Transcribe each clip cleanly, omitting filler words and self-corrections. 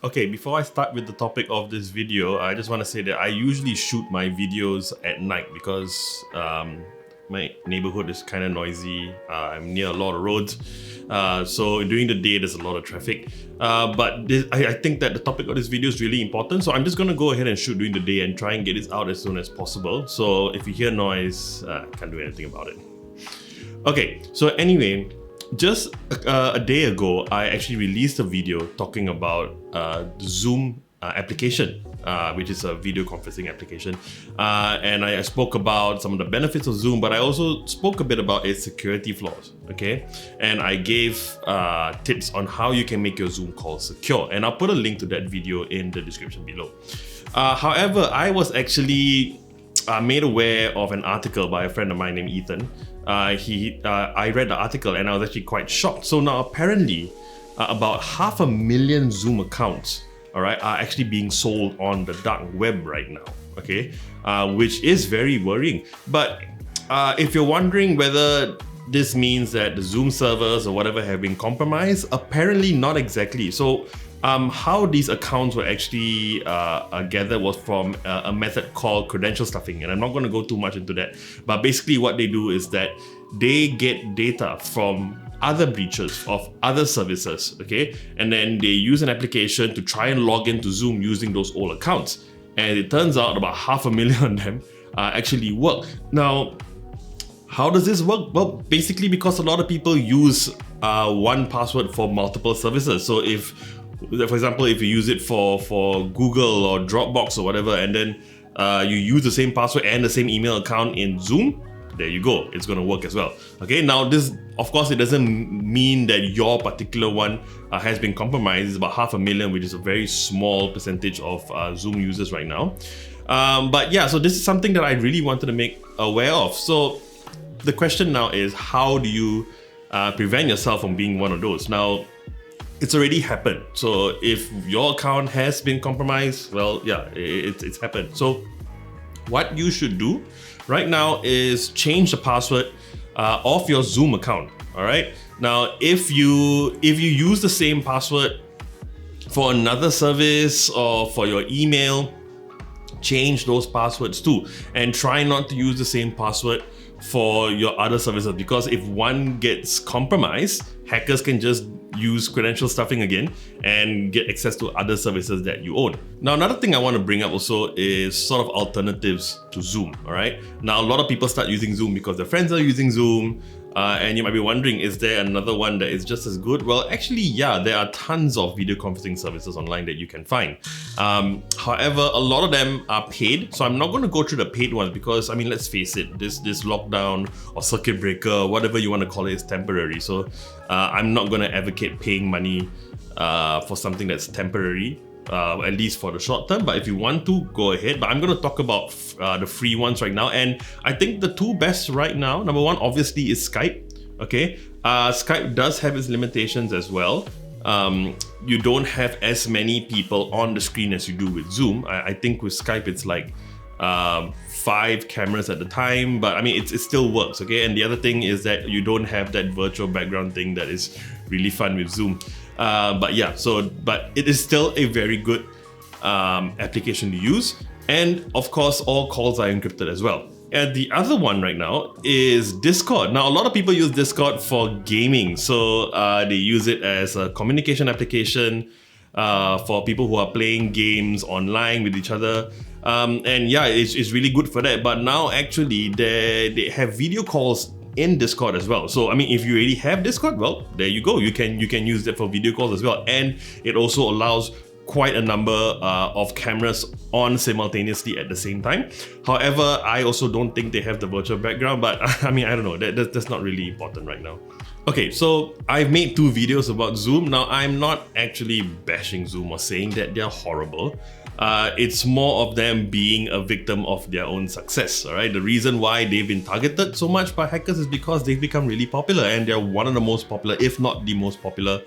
Okay, before I start with the topic of this video, I just want to say that I usually shoot my videos at night because my neighborhood is kind of noisy. I'm near a lot of roads. So during the day, there's a lot of traffic. I think that the topic of this video is really important. So I'm just going to go ahead and shoot during the day and try and get this out as soon as possible. So if you hear noise, can't do anything about it. Okay, so anyway, just a day ago, I actually released a video talking about the Zoom application, which is a video conferencing application. And I spoke about some of the benefits of Zoom, but I also spoke a bit about its security flaws, okay? And I gave tips on how you can make your Zoom calls secure. And I'll put a link to that video in the description below. However, I was actually made aware of an article by a friend of mine named Ethan. I read the article and I was actually quite shocked. So now apparently about 500,000 Zoom accounts, all right, are actually being sold on the dark web right now, okay, which is very worrying. But if you're wondering whether this means that the Zoom servers or whatever have been compromised, apparently not exactly. So how these accounts were actually gathered was from a method called credential stuffing, and I'm not going to go too much into that, but basically what they do is that they get data from other breaches of other services, okay, and then they use an application to try and log into Zoom using those old accounts, and it turns out about 500,000 of them actually work. Now, how does this work? Well, basically because a lot of people use one password for multiple services. So for example, if you use it for Google or Dropbox or whatever, and then you use the same password and the same email account in Zoom, there you go, it's going to work as well. Okay, now this, of course, it doesn't mean that your particular one has been compromised. It's about 500,000, which is a very small percentage of Zoom users right now. But yeah, so this is something that I really wanted to make aware of. So the question now is, how do you prevent yourself from being one of those? Now, it's already happened. So if your account has been compromised, well, yeah, it's happened. So what you should do right now is change the password of your Zoom account. All right. Now, if you use the same password for another service or for your email, change those passwords too, and try not to use the same password for your other services, because if one gets compromised, hackers can just use credential stuffing again and get access to other services that you own. Now, another thing I want to bring up also is sort of alternatives to Zoom, all right? Now, a lot of people start using Zoom because their friends are using Zoom, and you might be wondering, is there another one that is just as good? Well, actually, yeah, there are tons of video conferencing services online that you can find. However, a lot of them are paid, so I'm not going to go through the paid ones because, I mean, let's face it, this lockdown or circuit breaker, whatever you want to call it, is temporary. So I'm not going to advocate paying money for something that's temporary, at least for the short term. But if you want to, go ahead. But I'm going to talk about the free ones right now. And I think the two best right now, number one, obviously, is Skype. Okay, Skype does have its limitations as well. You don't have as many people on the screen as you do with Zoom. I think with Skype, it's like 5 cameras at the time, but I mean, it still works, okay? And the other thing is that you don't have that virtual background thing that is really fun with Zoom. But yeah, but it is still a very good application to use. And of course, all calls are encrypted as well. And the other one right now is Discord. Now, a lot of people use Discord for gaming. So they use it as a communication application for people who are playing games online with each other. And yeah, it's really good for that. But now actually they have video calls in Discord as well. So I mean, if you already have Discord, well, there you go. You can use that for video calls as well. And it also allows quite a number of cameras on simultaneously at the same time. However, I also don't think they have the virtual background, but I mean, I don't know, that's not really important right now. Okay, so I've made 2 videos about Zoom. Now, I'm not actually bashing Zoom or saying that they're horrible. It's more of them being a victim of their own success, all right? The reason why they've been targeted so much by hackers is because they've become really popular, and they're one of the most popular, if not the most popular,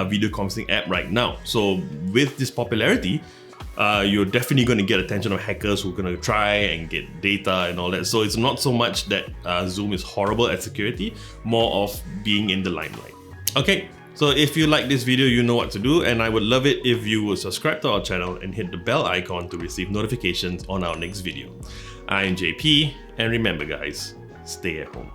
video conferencing app right now. So with this popularity, you're definitely going to get attention of hackers who are going to try and get data and all that. So it's not so much that Zoom is horrible at security, more of being in the limelight. Okay, so if you like this video, you know what to do, and I would love it if you would subscribe to our channel and hit the bell icon to receive notifications on our next video. I'm JP, and remember guys, stay at home.